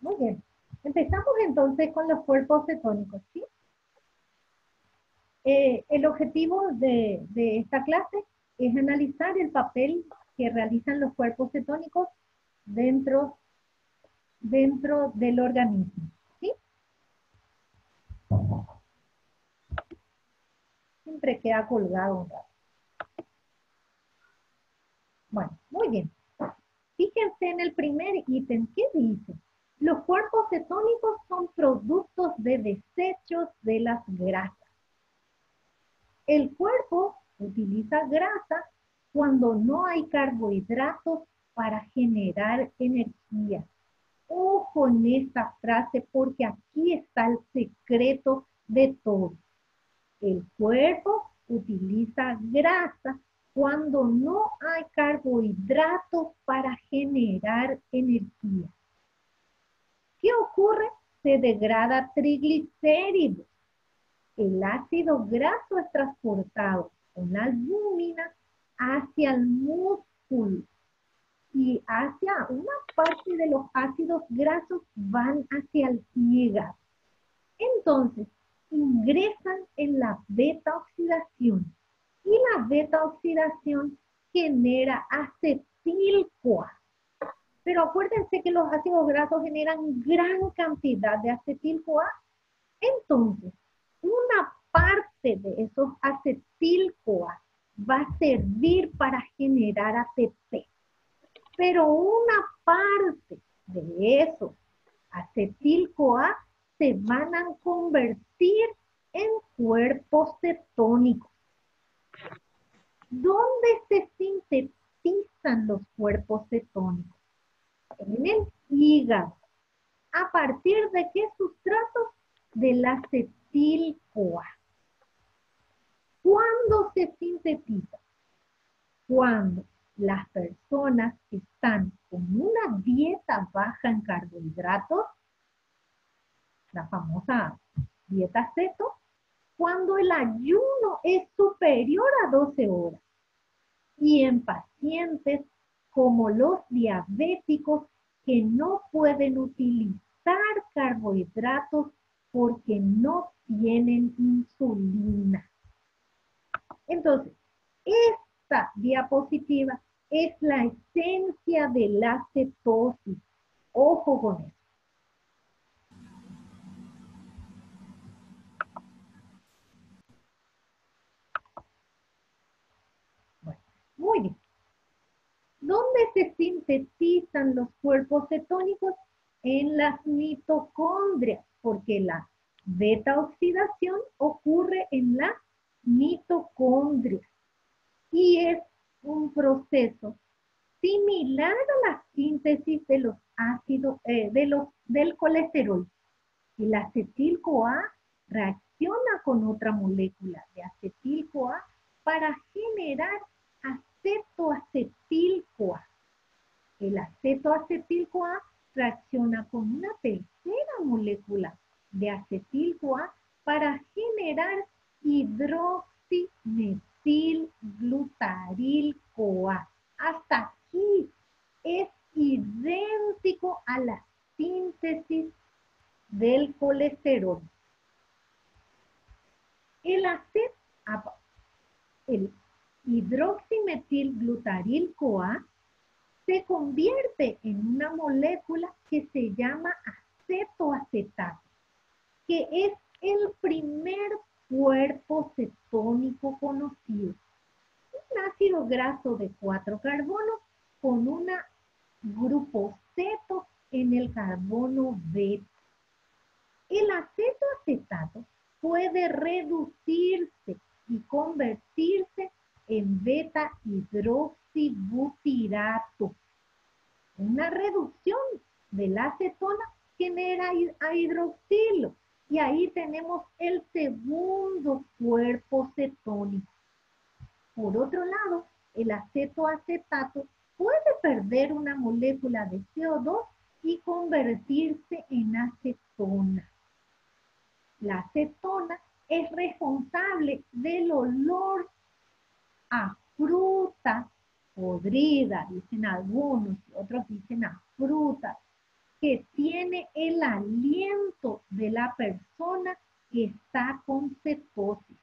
Muy bien. Empezamos entonces con los cuerpos cetónicos, ¿sí? El objetivo de esta clase es analizar el papel que realizan los cuerpos cetónicos dentro del organismo, ¿sí? Siempre queda colgado un rato. Bueno, muy bien. Fíjense en el primer ítem, ¿qué dice? Los cuerpos cetónicos son productos de desechos de las grasas. El cuerpo utiliza grasa cuando no hay carbohidratos para generar energía. Ojo en esta frase porque aquí está el secreto de todo. El cuerpo utiliza grasa cuando no hay carbohidratos para generar energía. ¿Qué ocurre? Se degrada triglicéridos. El ácido graso es transportado con la albúmina hacia el músculo y hacia una parte de los ácidos grasos van hacia el hígado. Entonces, ingresan en la beta-oxidación y la beta-oxidación genera acetil-CoA. Pero acuérdense que los ácidos grasos generan gran cantidad de acetil-CoA. Entonces, una parte de esos acetil-CoA va a servir para generar ATP. Pero una parte de esos acetil-CoA se van a convertir en cuerpos cetónicos. ¿Dónde se sintetizan los cuerpos cetónicos? En el hígado. ¿A partir de qué sustrato? Del acetil-CoA. ¿Cuándo se sintetiza? Cuando las personas están con una dieta baja en carbohidratos, la famosa dieta ceto, cuando el ayuno es superior a 12 horas. Y en pacientes como los diabéticos que no pueden utilizar carbohidratos porque no tienen insulina. Entonces, esta diapositiva es la esencia de la cetosis. Ojo con eso. Bueno, muy bien. ¿Dónde se sintetizan los cuerpos cetónicos? En las mitocondrias, porque la beta-oxidación ocurre en las mitocondrias y es un proceso similar a la síntesis de los ácidos, del colesterol. El acetil-CoA reacciona con otra molécula de acetil-CoA para generar acetoacetil-CoA. El acetoacetil-CoA reacciona con una tercera molécula de acetil-CoA para generar hidroximetilglutaril-CoA. Hasta aquí es idéntico a la síntesis del colesterol. El hidroximetilglutaril-CoA se convierte en una molécula que se llama acetoacetato, que es el primer cuerpo cetónico conocido. Un ácido graso de 4 carbonos con un grupo ceto en el carbono beta. El acetoacetato puede reducirse y convertirse en beta-hidroxibutirato. Una reducción de la acetona genera a hidroxilo y ahí tenemos el segundo cuerpo cetónico. Por otro lado, el acetoacetato puede perder una molécula de CO2 y convertirse en acetona. La acetona es responsable del olor a fruta podrida, dicen algunos, otros dicen a fruta, que tiene el aliento de la persona que está con cetosis.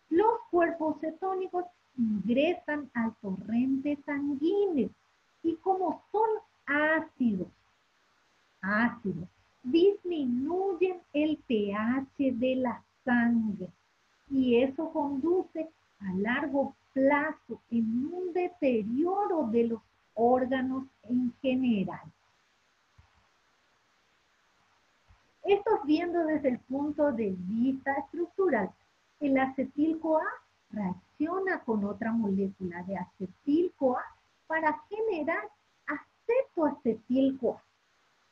Los cuerpos cetónicos ingresan al torrente sanguíneo y como son ácidos, disminuyen el pH de la sangre y eso conduce a largo plazo en un deterioro de los órganos en general. Esto viendo desde el punto de vista estructural. El acetil-CoA reacciona con otra molécula de acetil-CoA para generar acetoacetil-CoA,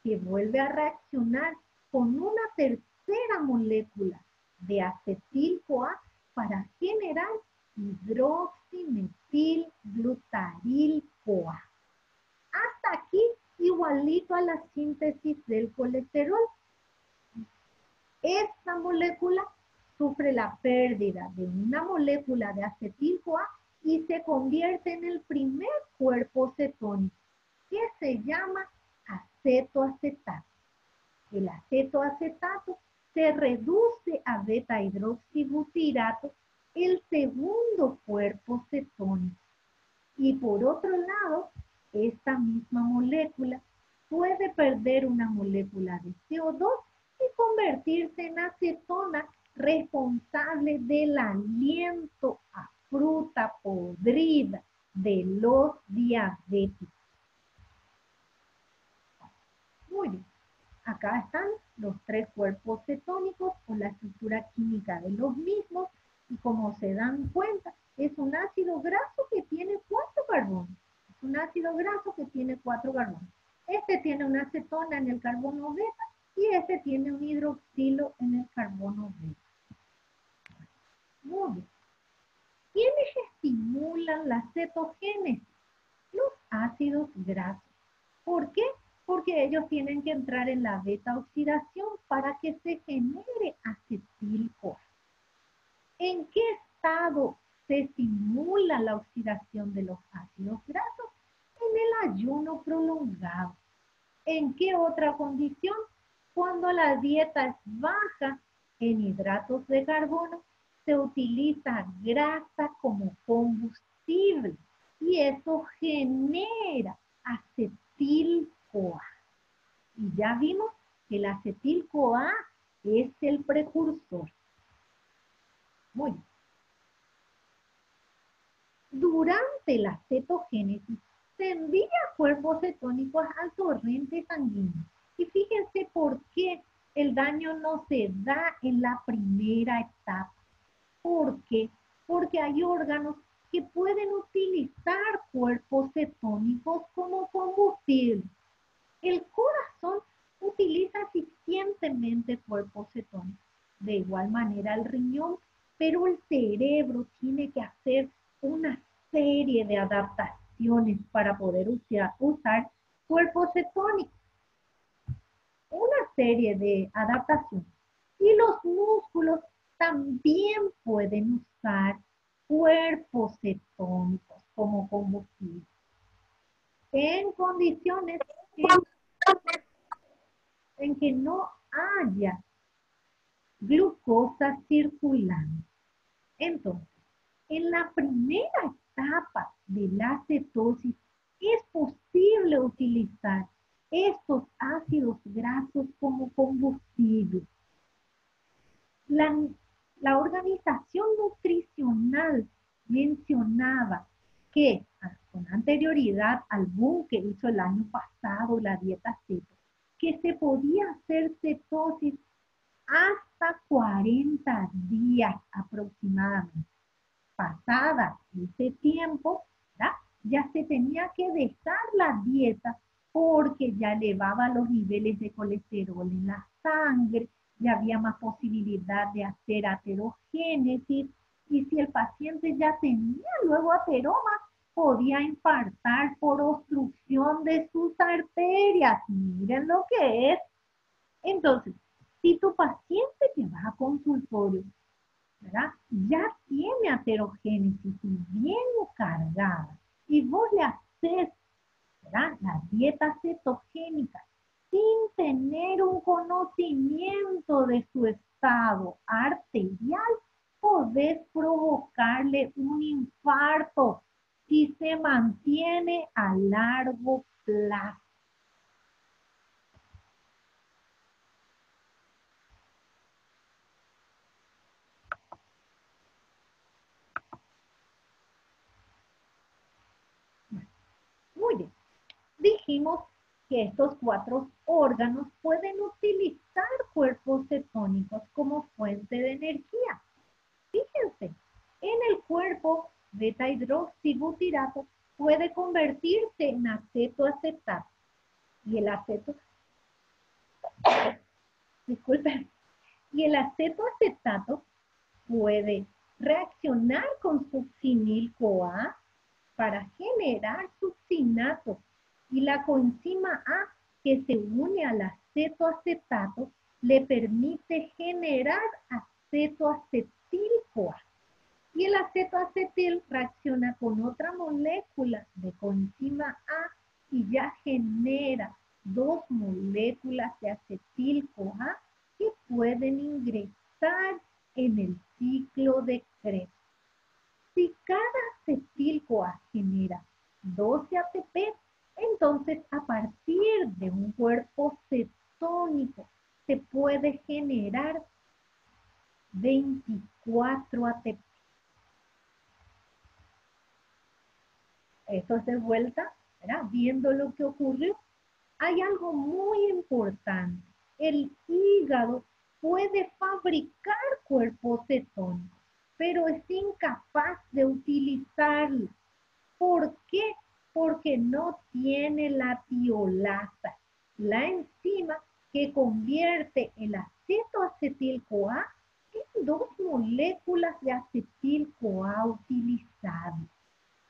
que vuelve a reaccionar con una tercera molécula de acetil-CoA para generar hidroximetilglutaril-CoA. Hasta aquí igualito a la síntesis del colesterol. Esta molécula sufre la pérdida de una molécula de acetil-CoA y se convierte en el primer cuerpo cetónico, que se llama acetoacetato. El acetoacetato se reduce a beta-hidroxibutirato, el segundo cuerpo cetónico. Y por otro lado, esta misma molécula puede perder una molécula de CO2 y convertirse en acetona responsable del aliento a fruta podrida de los diabéticos. Muy bien. Acá están los tres cuerpos cetónicos con la estructura química de los mismos y como se dan cuenta, es un ácido graso que tiene 4 carbonos. Es un ácido graso que tiene 4 carbonos. Este tiene una acetona en el carbono beta y este tiene un hidroxilo en el carbono beta. Muy bien. ¿Quiénes estimulan la cetogénesis? Los ácidos grasos. ¿Por qué? Porque ellos tienen que entrar en la beta oxidación para que se genere acetil-CoA. ¿En qué estado se estimula la oxidación de los ácidos grasos? En el ayuno prolongado. ¿En qué otra condición? Cuando la dieta es baja en hidratos de carbono, se utiliza grasa como combustible y eso genera acetil-CoA. Y ya vimos que el acetil-CoA es el precursor. Muy bien. Durante la cetogénesis se envía cuerpos cetónicos al torrente sanguíneo. Y fíjense por qué el daño no se da en la primera etapa. ¿Por qué? Porque hay órganos que pueden utilizar cuerpos cetónicos como combustible. El corazón utiliza eficientemente cuerpos cetónicos. De igual manera el riñón, pero el cerebro tiene que hacer una serie de adaptaciones para poder usar cuerpos cetónicos. Una serie de adaptaciones. Y los músculos también pueden usar cuerpos cetónicos como combustible. En condiciones en que no haya glucosa circulante. Entonces, en la primera etapa de la cetosis es posible utilizar estos ácidos grasos como combustible. La Organización Nutricional mencionaba que con anterioridad al boom que hizo el año pasado la dieta keto, que se podía hacer cetosis hasta 40 días aproximadamente. Pasada ese tiempo, ¿verdad? Ya se tenía que dejar la dieta porque ya elevaba los niveles de colesterol en la sangre, ya había más posibilidad de hacer aterogénesis y si el paciente ya tenía luego ateroma, podía infartar por obstrucción de sus arterias. Miren lo que es. Entonces, si tu paciente que va a consultorio, ¿verdad? Ya tiene aterogénesis y bien cargada, y vos le haces, ¿verdad?, la dieta cetogénica sin tener un conocimiento de su estado arterial, podés provocarle un infarto si se mantiene a largo plazo. Muy bien. Dijimos que estos 4 órganos pueden utilizar cuerpos cetónicos como fuente de energía. Fíjense, en el cuerpo beta-hidroxibutirato puede convertirse en acetoacetato. Y el aceto, disculpen, y el acetoacetato puede reaccionar con succinil-CoA para generar succinato. Y la coenzima A, que se une al acetoacetato, le permite generar acetoacetil-CoA. Y el acetoacetil reacciona con otra molécula de coenzima A y ya genera 2 moléculas de acetil-CoA que pueden ingresar en el ciclo de Krebs. Si cada acetil-CoA genera 12 ATP, entonces a partir de un cuerpo cetónico se puede generar 24 ATP. Eso es de vuelta, ¿verdad? Viendo lo que ocurrió. Hay algo muy importante. El hígado puede fabricar cuerpos cetónicos, pero es incapaz de utilizarlo. ¿Por qué? Porque no tiene la tiolasa, la enzima que convierte el acetoacetil-CoA en 2 moléculas de acetil-CoA utilizables.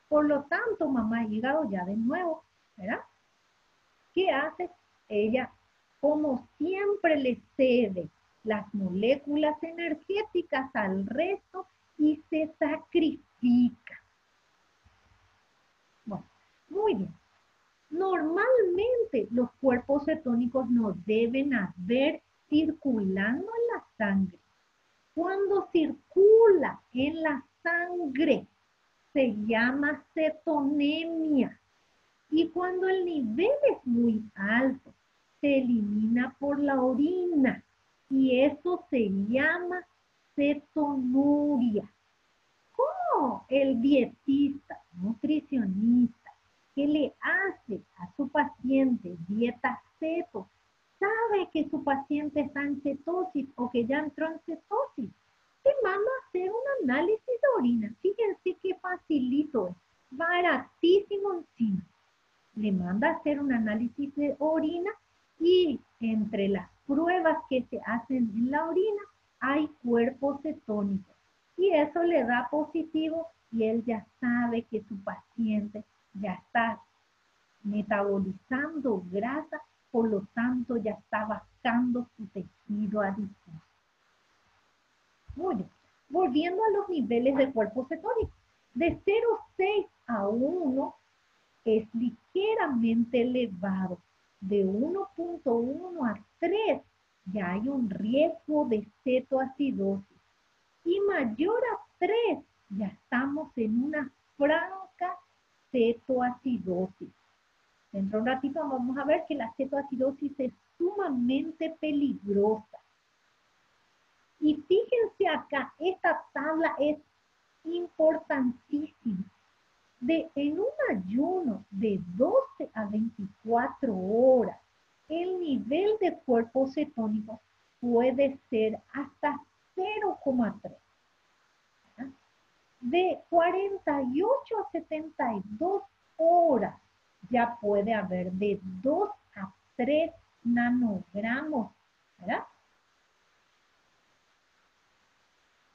Por lo tanto, mamá hígado ya de nuevo, ¿verdad? ¿Qué hace? Ella, como siempre, le cede las moléculas energéticas al resto y se sacrifica. Bueno, muy bien. Normalmente los cuerpos cetónicos no deben haber circulando en la sangre. Cuando circula en la sangre se llama cetonemia. Y cuando el nivel es muy alto, se elimina por la orina. Y eso se llama cetonuria. ¿Cómo el dietista, nutricionista, que le hace a su paciente dieta ceto, sabe que su paciente está en cetosis o que ya entró en cetosis? Te manda a hacer un análisis de orina. Fíjense qué facilito es, baratísimo encima. Le manda a hacer un análisis de orina y entre las pruebas que se hacen en la orina hay cuerpos cetónicos. Y eso le da positivo y él ya sabe que su paciente ya está metabolizando grasa, por lo tanto ya está bajando su tejido adiposo. Muy bien. Volviendo a los niveles de cuerpo cetónico. De 0,6 a 1 es ligeramente elevado. De 1,1 a 3 ya hay un riesgo de cetoacidosis. Y mayor a 3 ya estamos en una franca cetoacidosis. Dentro de un ratito vamos a ver que la cetoacidosis es sumamente peligrosa. Y fíjense acá, esta tabla es importantísima. En un ayuno de 12 a 24 horas, el nivel de cuerpo cetónico puede ser hasta 0,3. De 48 a 72 horas ya puede haber de 2 a 3 nanogramos, ¿verdad?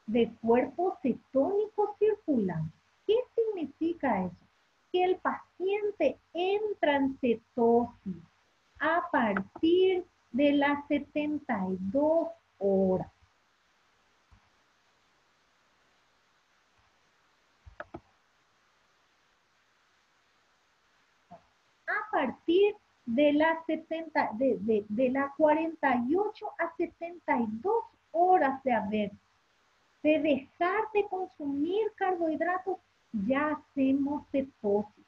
De cuerpo cetónico circulante. ¿Qué significa eso? Que el paciente entra en cetosis a partir de las 72 horas. A partir de las 48 a 72 horas de dejar de consumir carbohidratos, ya hacemos cetosis.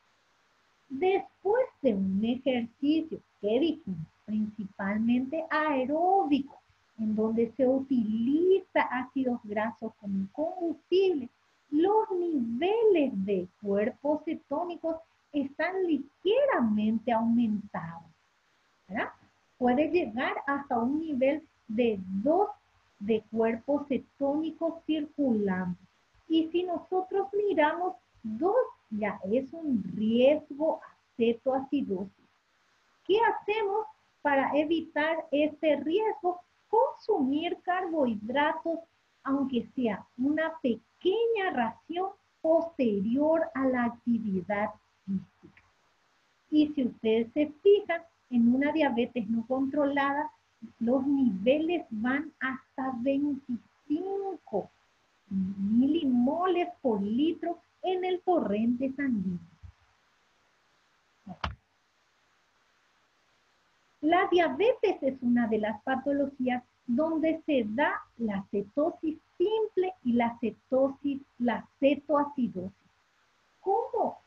Después de un ejercicio, que dijimos, principalmente aeróbico, en donde se utiliza ácidos grasos como combustible, los niveles de cuerpos cetónicos están ligeramente aumentados, ¿verdad? Puede llegar hasta un nivel de 2 de cuerpos cetónicos circulando. Y si nosotros miramos 2, ya es un riesgo a cetoacidosis. ¿Qué hacemos para evitar este riesgo? Consumir carbohidratos, aunque sea una pequeña ración posterior a la actividad física. Y si ustedes se fijan, en una diabetes no controlada, los niveles van hasta 25 milimoles por litro en el torrente sanguíneo. La diabetes es una de las patologías donde se da la cetosis simple y la cetoacidosis. ¿Cómo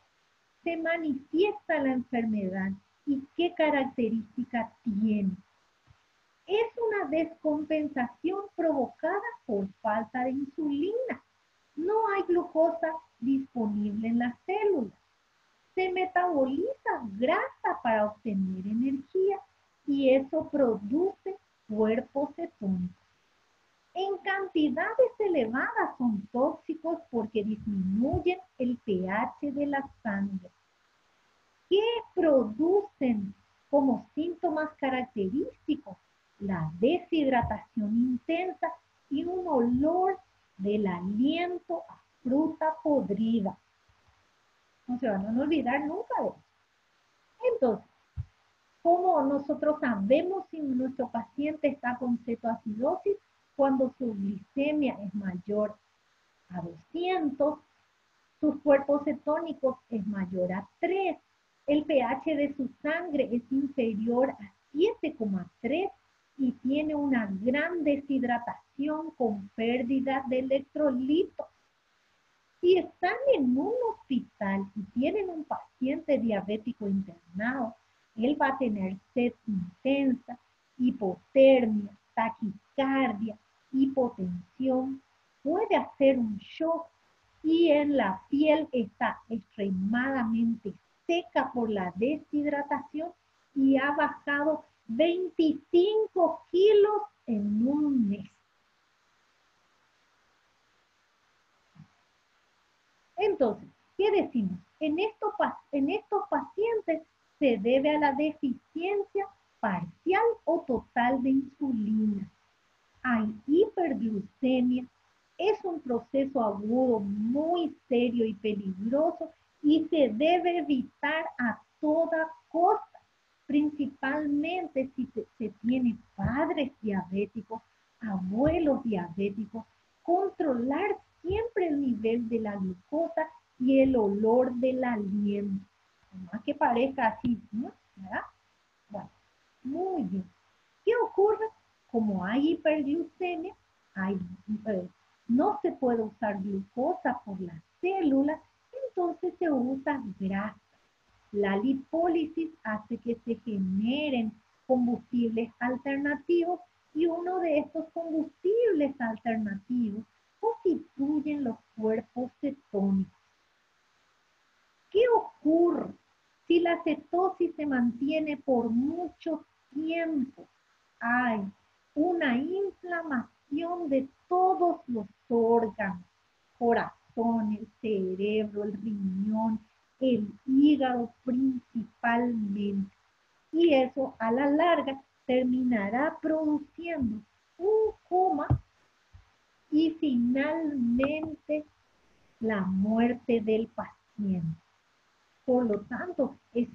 se manifiesta la enfermedad y qué características tiene? Es una descompensación provocada por falta de insulina. No hay glucosa disponible en las células. Se metaboliza grasa para obtener energía y eso produce cuerpos cetónicos. En cantidades elevadas son tóxicos porque disminuyen el pH de la sangre. ¿Qué producen como síntomas característicos? La deshidratación intensa y un olor del aliento a fruta podrida. No se van a olvidar nunca de eso. Entonces, ¿cómo nosotros sabemos si nuestro paciente está con cetoacidosis? Cuando su glicemia es mayor a 200, sus cuerpos cetónicos es mayor a 3, el pH de su sangre es inferior a 7,3 y tiene una gran deshidratación con pérdida de electrolitos. Si están en un hospital y tienen un paciente diabético internado, él va a tener sed intensa, hipotermia, taquicardia, hipotensión, puede hacer un shock y en la piel está extremadamente seca por la deshidratación y ha bajado 25 kilos en un mes. Entonces, ¿qué decimos? En estos pacientes se debe a la deficiencia parcial o total de insulina. Hay hiperglucemia, es un proceso agudo muy serio y peligroso y se debe evitar a toda costa, principalmente si se tiene padres diabéticos, abuelos diabéticos, controlar siempre el nivel de la glucosa y el olor del aliento. Más que parezca así, ¿no? ¿Verdad? Bueno, muy bien. ¿Qué ocurre? Como hay hiperglucemia, no se puede usar glucosa por las células, entonces se usa grasa. La lipólisis hace que se generen combustibles alternativos y uno de estos combustibles alternativos constituyen los cuerpos cetónicos. ¿Qué ocurre si la cetosis se mantiene por mucho tiempo? Hay una inflamación de todos los órganos, corazón, el cerebro, el riñón, el hígado principalmente. Y eso a la larga terminará produciendo un coma y finalmente la muerte del paciente. Por lo tanto, es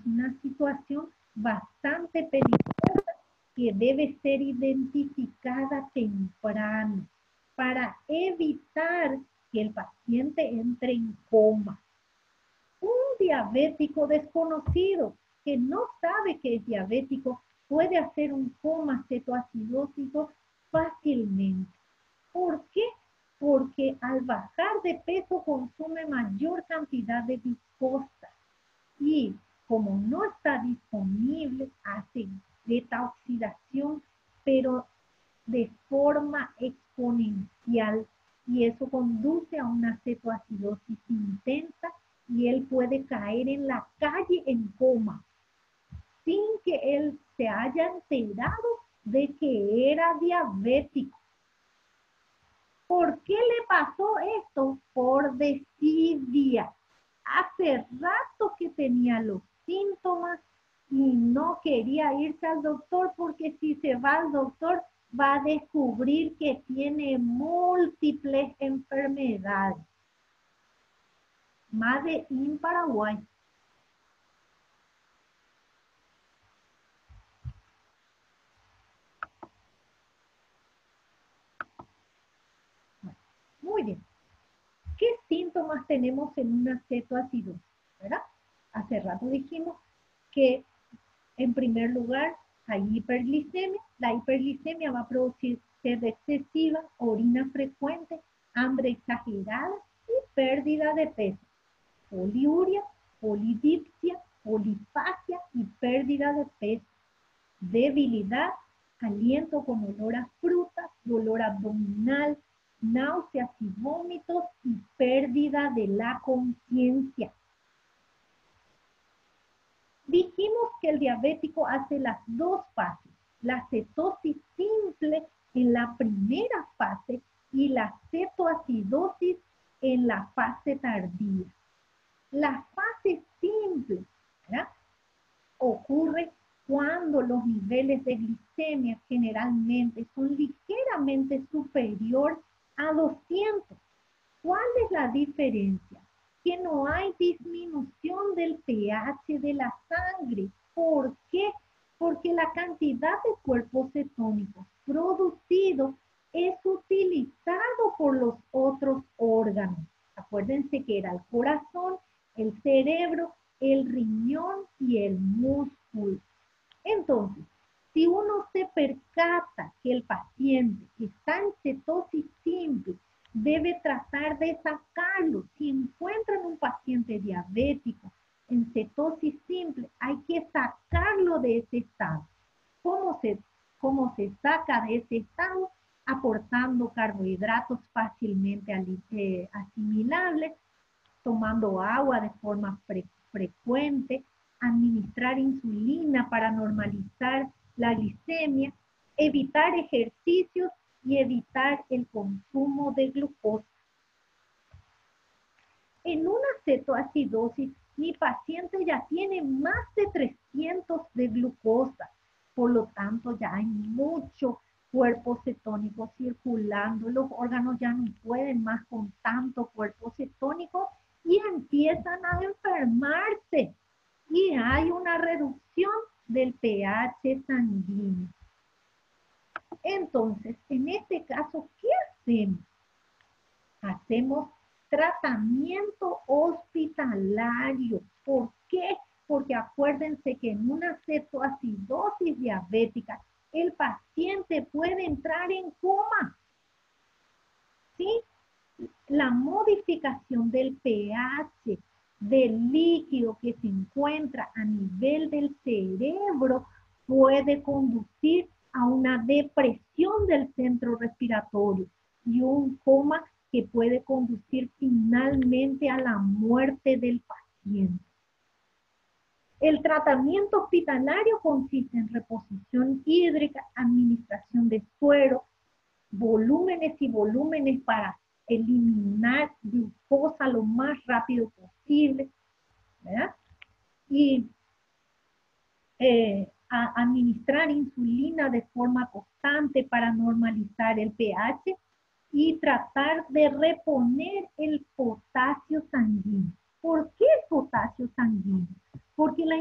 una situación bastante peligrosa que debe ser identificada temprano para evitar que el paciente entre en coma. Un diabético desconocido que no sabe que es diabético puede hacer un coma cetoacidótico fácilmente. ¿Por qué? Porque al bajar de peso consume mayor cantidad de glucosa y como no está disponible, hace beta-oxidación, pero de forma exponencial, y eso conduce a una cetoacidosis intensa y él puede caer en la calle en coma sin que él se haya enterado de que era diabético. ¿Por qué le pasó esto? Por desidia. Hace rato que tenía los síntomas y no quería irse al doctor porque si se va al doctor va a descubrir que tiene múltiples enfermedades. Made in Paraguay. Muy bien. ¿Qué síntomas tenemos en una cetoacidosis? ¿Verdad? Hace rato dijimos que en primer lugar hay hiperglicemia. La hiperglicemia va a producir sed excesiva, orina frecuente, hambre exagerada y pérdida de peso. Poliuria, polidipsia, polifagia y pérdida de peso. Debilidad, aliento con olor a frutas, dolor abdominal, náuseas y vómitos y pérdida de la conciencia. Dijimos que el diabético hace las dos fases, la cetosis simple en la primera fase y la cetoacidosis en la fase tardía. La fase simple, ¿verdad?, ocurre cuando los niveles de glicemia generalmente son ligeramente superior a 200. ¿Cuál es la diferencia? Que no hay disminución del pH de la sangre. ¿Por qué? Porque la cantidad de cuerpos cetónicos producidos es utilizado por los otros órganos. Acuérdense que era el corazón, el cerebro, el riñón y el músculo. Entonces, si uno se percata que el paciente está en cetosis simple, debe tratar de sacarlo. Si encuentran un paciente diabético en cetosis simple, hay que sacarlo de ese estado. ¿Cómo se saca de ese estado? Aportando carbohidratos fácilmente asimilables, tomando agua de forma frecuente, administrar insulina para normalizar la glicemia, evitar ejercicios y evitar el consumo de glucosa. En una cetoacidosis, mi paciente ya tiene más de 300 de glucosa, por lo tanto ya hay mucho cuerpo cetónico circulando, los órganos ya no pueden más con tanto cuerpo cetónico y empiezan a enfermarse y hay una reducción del pH sanguíneo. Entonces, en este caso, ¿qué hacemos? Hacemos tratamiento hospitalario. ¿Por qué? Porque acuérdense que en una cetoacidosis diabética, el paciente puede entrar en coma. ¿Sí? La modificación del pH del líquido que se encuentra a nivel del cerebro puede conducir a una depresión del centro respiratorio y un coma que puede conducir finalmente a la muerte del paciente. El tratamiento hospitalario consiste en reposición hídrica, administración de suero, volúmenes y volúmenes para eliminar glucosa lo más rápido posible, ¿verdad? Y administrar insulina de forma constante para normalizar el pH y tratar de reponer el potasio sanguíneo. ¿Por qué el potasio sanguíneo? Porque la